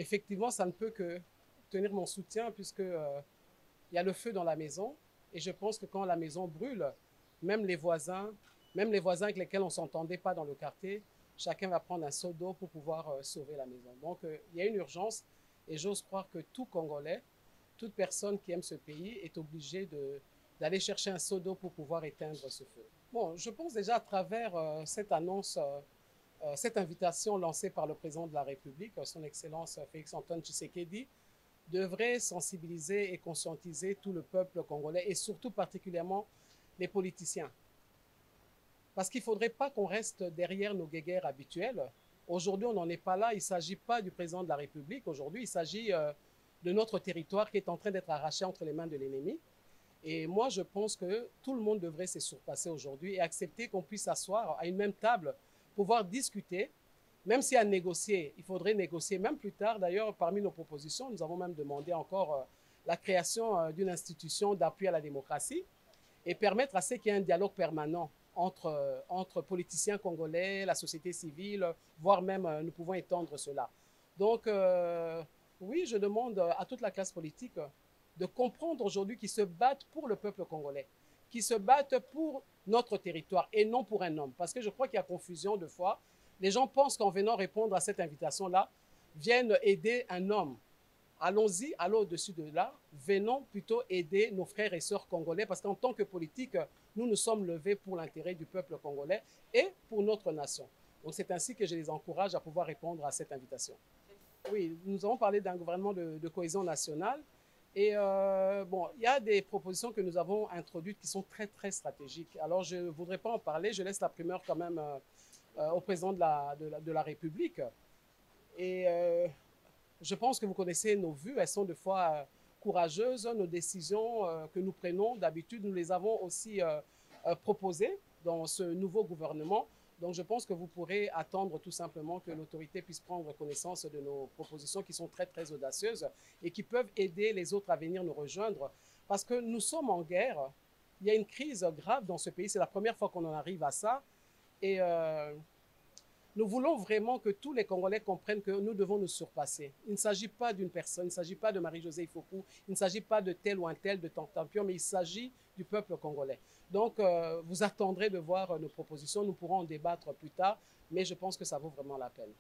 effectivement, ça ne peut que tenir mon soutien puisque il y a le feu dans la maison. Et je pense que quand la maison brûle, même les voisins, même les voisins avec lesquels on ne s'entendait pas dans le quartier, chacun va prendre un seau d'eau pour pouvoir sauver la maison. Donc, il y a une urgence et j'ose croire que tout Congolais, toute personne qui aime ce pays est obligée d'aller chercher un seau d'eau pour pouvoir éteindre ce feu. Bon, je pense déjà à travers cette annonce, cette invitation lancée par le président de la République, son Excellence Félix-Antoine Tshisekedi, devrait sensibiliser et conscientiser tout le peuple congolais et surtout particulièrement les politiciens. Parce qu'il ne faudrait pas qu'on reste derrière nos guéguerres habituelles. Aujourd'hui, on n'en est pas là. Il ne s'agit pas du président de la République. Aujourd'hui, il s'agit de notre territoire qui est en train d'être arraché entre les mains de l'ennemi. Et moi, je pense que tout le monde devrait se surpasser aujourd'hui et accepter qu'on puisse s'asseoir à une même table, pouvoir discuter, même si à négocier, il faudrait négocier. Même plus tard, d'ailleurs, parmi nos propositions, nous avons même demandé encore la création d'une institution d'appui à la démocratie et permettre à ce qu'il y ait un dialogue permanent entre politiciens congolais, la société civile, voire même nous pouvons étendre cela. Donc, oui, je demande à toute la classe politique de comprendre aujourd'hui qu'ils se battent pour le peuple congolais, qu'ils se battent pour notre territoire et non pour un homme. Parce que je crois qu'il y a confusion de fois. Les gens pensent qu'en venant répondre à cette invitation-là, viennent aider un homme. Allons-y, allons au-dessus de là, venons plutôt aider nos frères et sœurs congolais parce qu'en tant que politique, nous nous sommes levés pour l'intérêt du peuple congolais et pour notre nation. Donc c'est ainsi que je les encourage à pouvoir répondre à cette invitation. Oui, nous avons parlé d'un gouvernement de cohésion nationale et bon, il y a des propositions que nous avons introduites qui sont très très stratégiques. Alors je ne voudrais pas en parler, je laisse la primeur quand même au président de la République. Et je pense que vous connaissez nos vues, elles sont des fois courageuses. Nos décisions que nous prenons, d'habitude, nous les avons aussi proposées dans ce nouveau gouvernement. Donc je pense que vous pourrez attendre tout simplement que l'autorité puisse prendre connaissance de nos propositions qui sont très très audacieuses et qui peuvent aider les autres à venir nous rejoindre. Parce que nous sommes en guerre, il y a une crise grave dans ce pays, c'est la première fois qu'on en arrive à ça. Et nous voulons vraiment que tous les Congolais comprennent que nous devons nous surpasser. Il ne s'agit pas d'une personne, il ne s'agit pas de Marie-Josée Ifoku, il ne s'agit pas de tel ou un tel, de Tantampion, mais il s'agit du peuple congolais. Donc, vous attendrez de voir nos propositions, nous pourrons en débattre plus tard, mais je pense que ça vaut vraiment la peine.